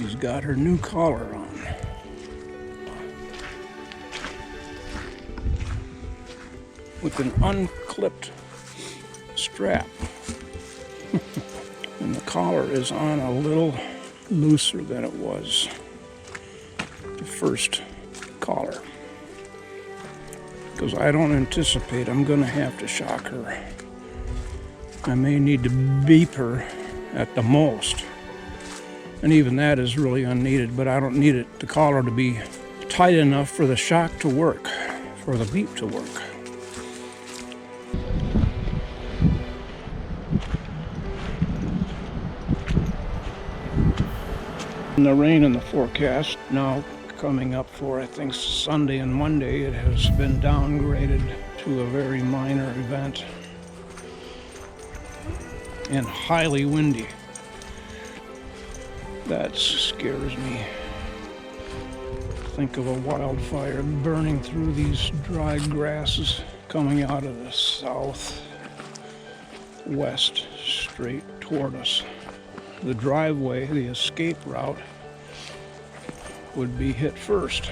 She's got her new collar on. With an unclipped strap. And the collar is on a little looser than it was the first collar. Because I don't anticipate I'm going to have to shock her. I may need to beep her at the most. And even that is really unneeded, but I don't need the collar to be tight enough for the shock to work, for the beep to work. And the rain in the forecast now coming up for, I think, Sunday and Monday, it has been downgraded to a very minor event and highly windy. That scares me. Think of a wildfire burning through these dry grasses coming out of the southwest straight toward us. The driveway, the escape route, would be hit first.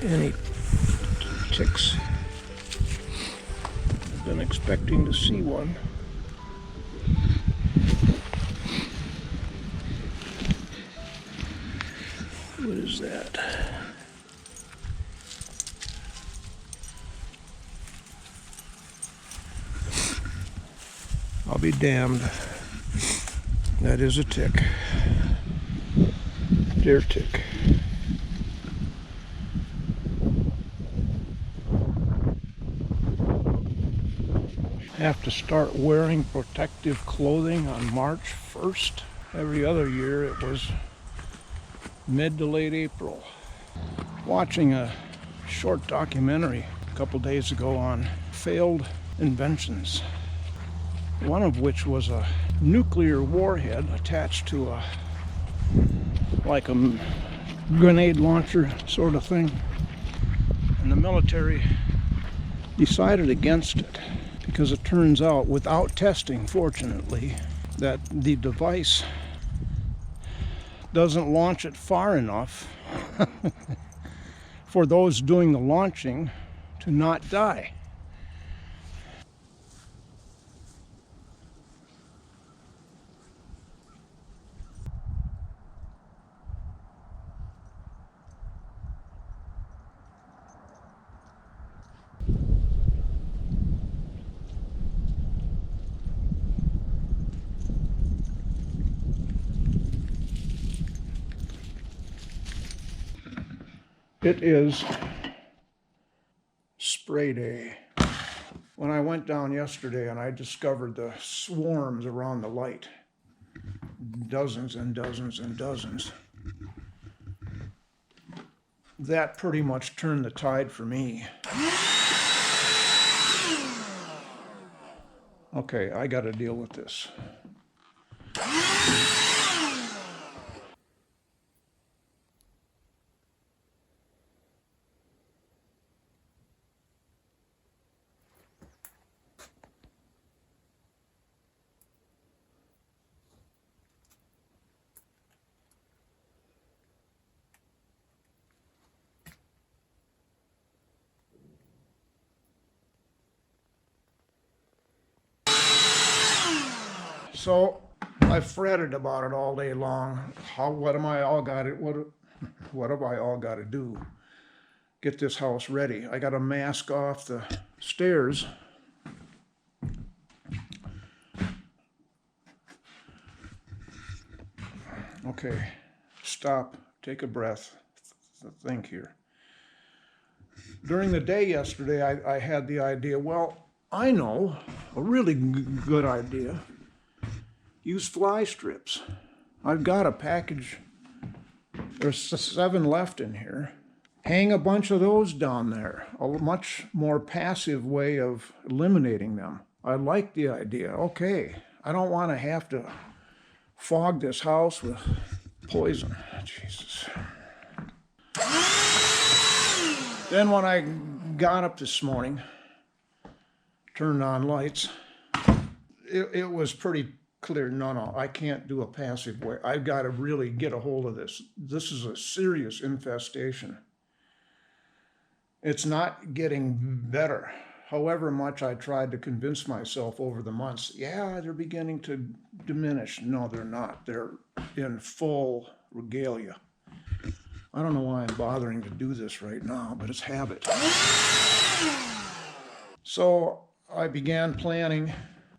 Any ticks? I've been expecting to see one. What is that? I'll be damned. That is a tick. Deer tick. Have to start wearing protective clothing on March 1st. Every other year it was mid to late April. Watching a short documentary a couple days ago on failed inventions. One of which was a nuclear warhead attached to like a grenade launcher sort of thing. And the military decided against it because it turns out, without testing, fortunately, that the device doesn't launch it far enough for those doing the launching to not die. It is spray day. When I went down yesterday and I discovered the swarms around the light, dozens and dozens and dozens, that pretty much turned the tide for me. Okay, I got to deal with this. So I fretted about it all day long. What have I all got to do? Get this house ready. I got to mask off the stairs. Okay, stop, take a breath, think here. During the day yesterday, I had the idea, well, I know a really good idea. Use fly strips. I've got a package. There's 7 left in here. Hang a bunch of those down there. A much more passive way of eliminating them. I like the idea. Okay, I don't want to have to fog this house with poison. Jesus. Then when I got up this morning, turned on lights, it was pretty clear, no, I can't do a passive way. I've got to really get a hold of this. This is a serious infestation. It's not getting better. However much I tried to convince myself over the months, yeah, they're beginning to diminish. No, they're not. They're in full regalia. I don't know why I'm bothering to do this right now, but it's habit. So I began planning.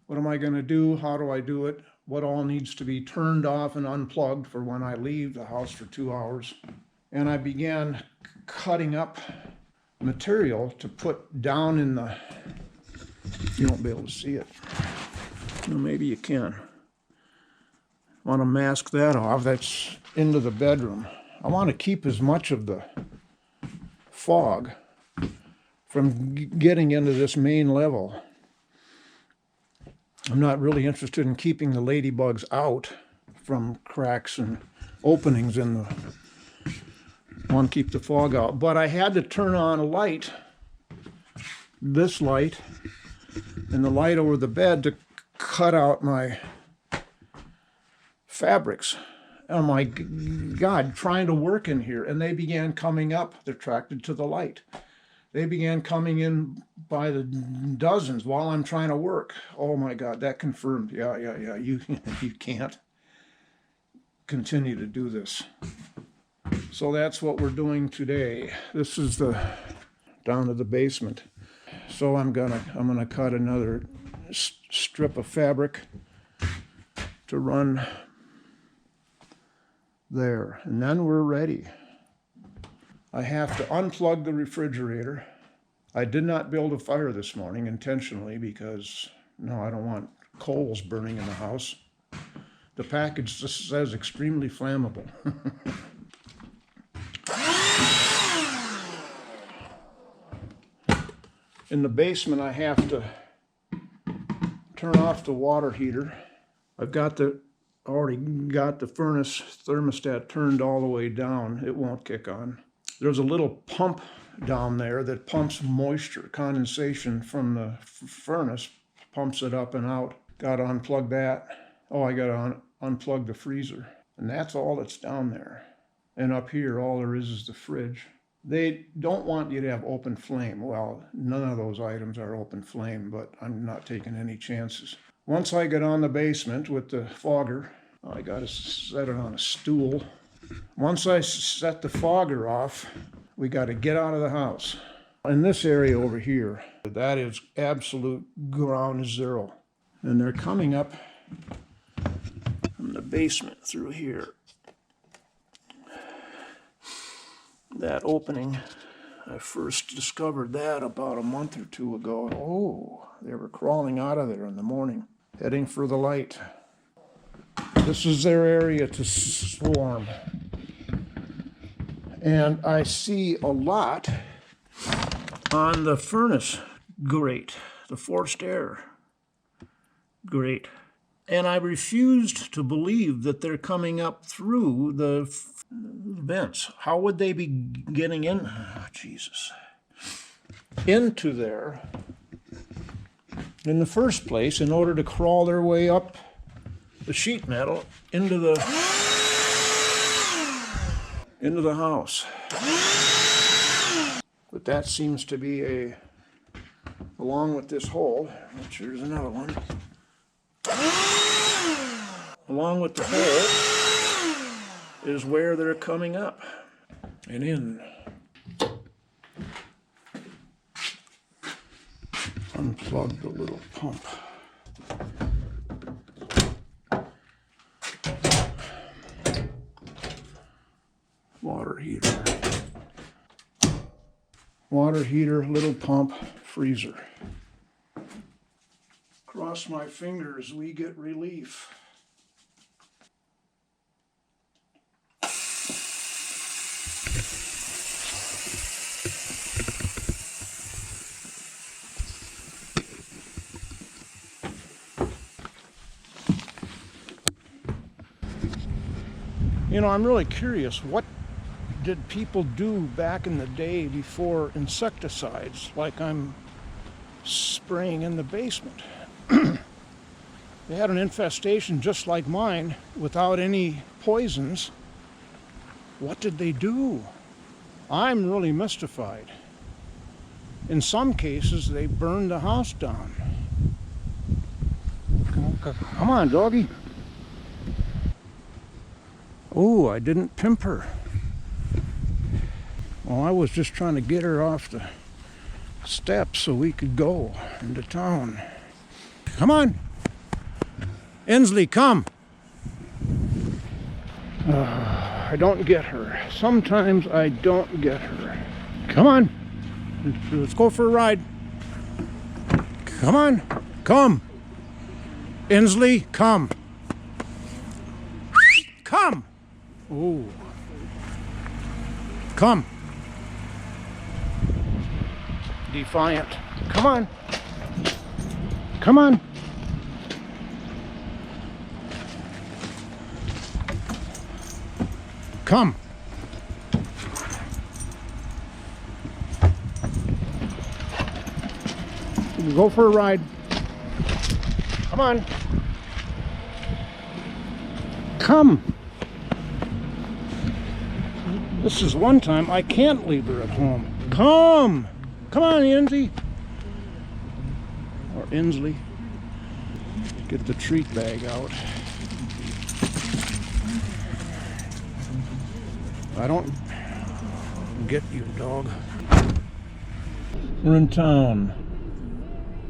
What am I going to do? How do I do it? What all needs to be turned off and unplugged for when I leave the house for 2 hours? And I began cutting up material to put down in the, you won't be able to see it. Well, maybe you can. Want to mask that off. That's into the bedroom. I want to keep as much of the fog from getting into this main level. I'm not really interested in keeping the ladybugs out from cracks and openings in the, I want to keep the fog out. But I had to turn on a light, this light, and the light over the bed to cut out my fabrics. Oh my God, trying to work in here. And they began coming up, they're attracted to the light. They began coming in by the dozens while I'm trying to work. Oh my God, that confirmed. Yeah, you can't continue to do this. So that's what we're doing today. This is the down to the basement. So I'm gonna cut another strip of fabric to run there, and then we're ready. I have to unplug the refrigerator. I did not build a fire this morning intentionally because, no, I don't want coals burning in the house. The package just says extremely flammable. In the basement, I have to turn off the water heater. I've already got the furnace thermostat turned all the way down. It won't kick on. There's a little pump down there that pumps moisture, condensation from the furnace, pumps it up and out. Got to unplug that. Oh, I got to unplug the freezer. And that's all that's down there. And up here, all there is the fridge. They don't want you to have open flame. Well, none of those items are open flame, but I'm not taking any chances. Once I get on the basement with the fogger, I got to set it on a stool. Once I set the fogger off, we got to get out of the house. In this area over here, that is absolute ground zero. And they're coming up from the basement through here. That opening, I first discovered that about a month or two ago. Oh, they were crawling out of there in the morning, heading for the light. This is their area to swarm. And I see a lot on the furnace grate, the forced air grate. And I refused to believe that they're coming up through the vents. How would they be getting in? Oh, Jesus. Into there in the first place in order to crawl their way up the sheet metal into the house. But that seems to be along with this hole, which here's another one. Along with the hole is where they're coming up and in. Unplug the little pump. Water heater. Water heater, little pump, freezer. Cross my fingers, we get relief. You know, I'm really curious, what did people do back in the day before insecticides, like I'm spraying in the basement. They had an infestation just like mine without any poisons. What did they do? I'm really mystified. In some cases, they burned the house down. Come on, doggy. Oh, I didn't pimp her. Well, I was just trying to get her off the steps so we could go into town. Come on. Insley, come. I don't get her. Sometimes I don't get her. Come on. Let's go for a ride. Come on. Come. Insley, come. Come. Oh. Come. Defiant. Come on. Come on. Come. Go for a ride. Come on. Come. This is one time I can't leave her at home. Come. Come on, Insley. Or Insley. Get the treat bag out. I don't get you, dog. We're in town.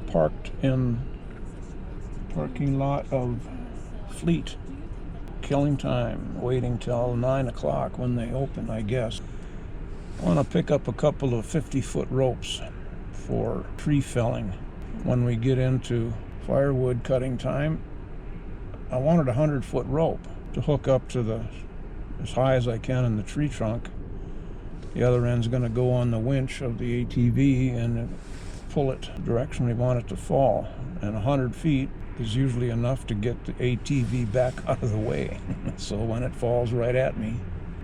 Parked in parking lot of Fleet. Killing time. Waiting till 9 o'clock when they open, I guess. I want to pick up a couple of 50-foot ropes for tree felling. When we get into firewood cutting time, I wanted a 100-foot rope to hook up to as high as I can in the tree trunk. The other end's going to go on the winch of the ATV and pull it the direction we want it to fall. And 100 feet is usually enough to get the ATV back out of the way. So when it falls right at me,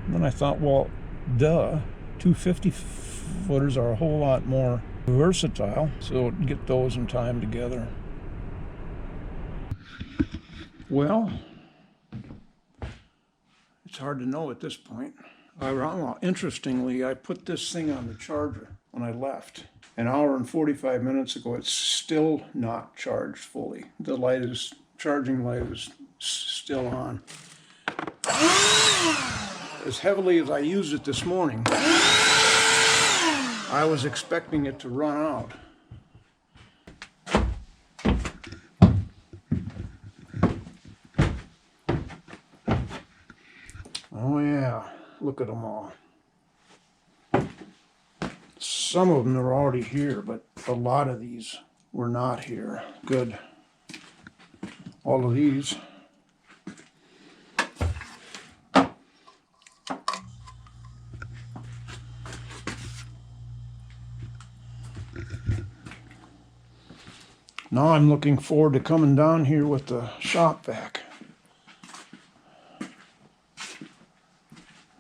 then I thought, well, duh, 250-footers are a whole lot more versatile, so get those in time together. Well, it's hard to know at this point. Interestingly, I put this thing on the charger when I left. An hour and 45 minutes ago, it's still not charged fully. The charging light is still on. As heavily as I used it this morning, I was expecting it to run out. Oh yeah, look at them all. Some of them are already here, but a lot of these were not here. Good. All of these. Now I'm looking forward to coming down here with the shop vac.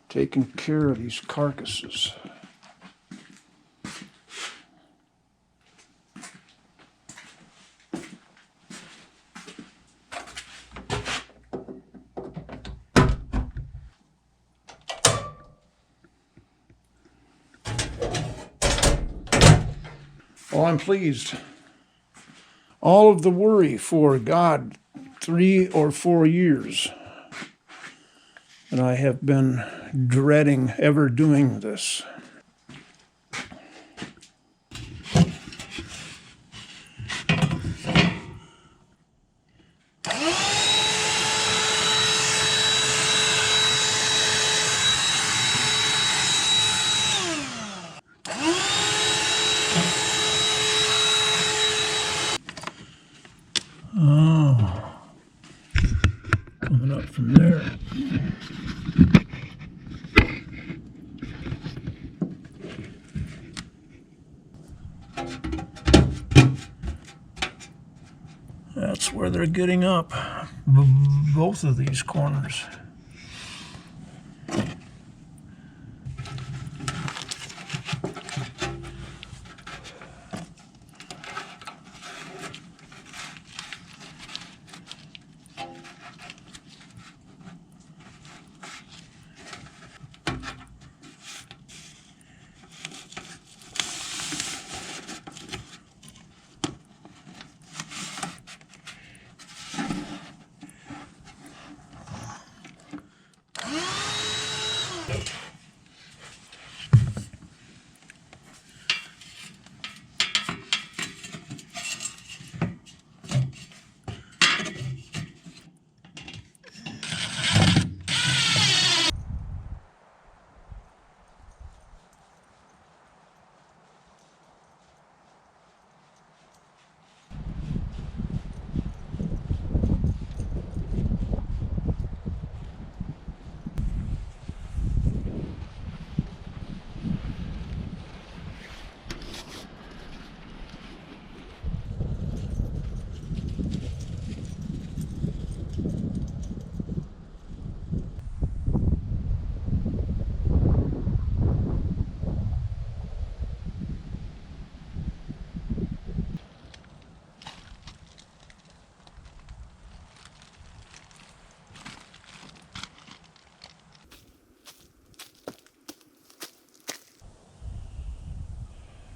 Taking care of these carcasses. Well, I'm pleased. All of the worry for God 3 or 4 years. And I have been dreading ever doing this. Oh, coming up from there. That's where they're getting up, both of these corners.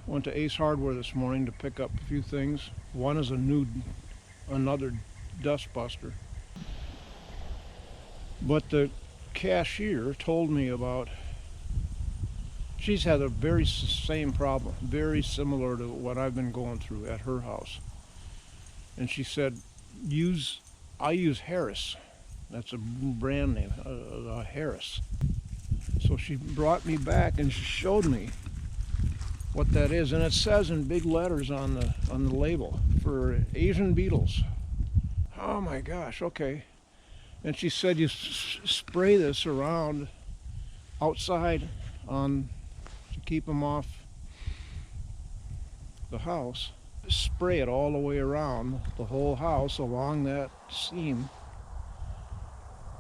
Went to Ace Hardware this morning to pick up a few things. One is another dust buster. But the cashier told me about, she's had a very same problem, very similar to what I've been going through at her house. And she said, I use Harris. That's a brand name, Harris. So she brought me back and she showed me what that is, and it says in big letters on the label for Asian beetles. Oh my gosh, okay. And she said you spray this around outside to keep them off the house. Spray it all the way around the whole house along that seam.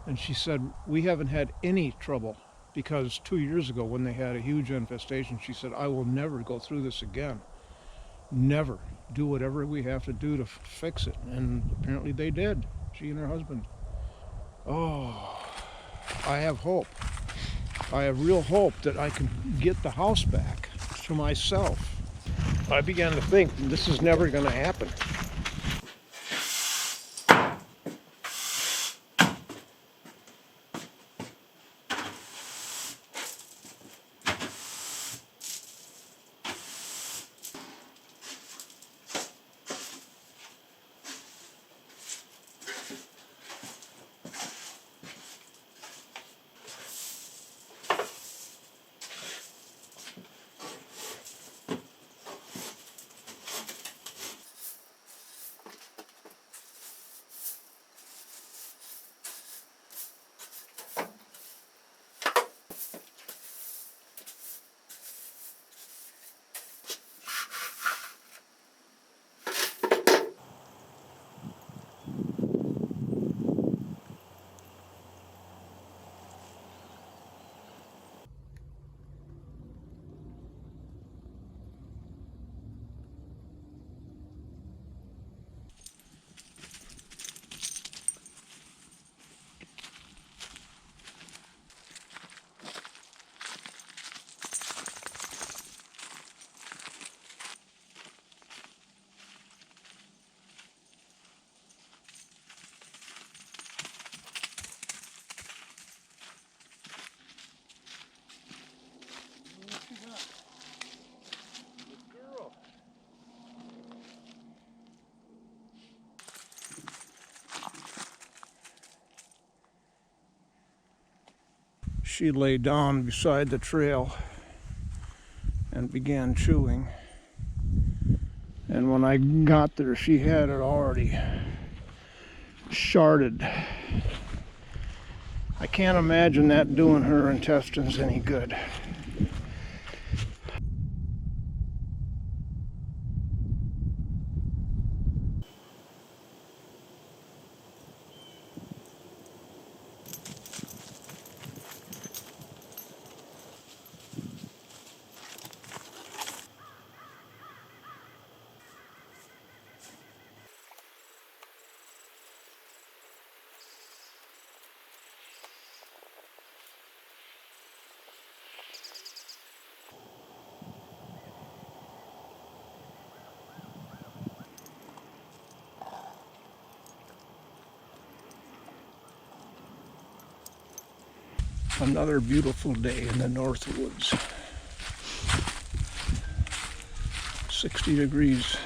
And she said we haven't had any trouble, because 2 years ago when they had a huge infestation, she said I will never go through this again. Never. Do whatever we have to do to fix it. And apparently they did, she and her husband. Oh, I have hope. I have real hope that I can get the house back to myself. I began to think this is never going to happen. She lay down beside the trail and began chewing. And when I got there, she had it already sharded. I can't imagine that doing her intestines any good. Another beautiful day in the Northwoods. 60 degrees.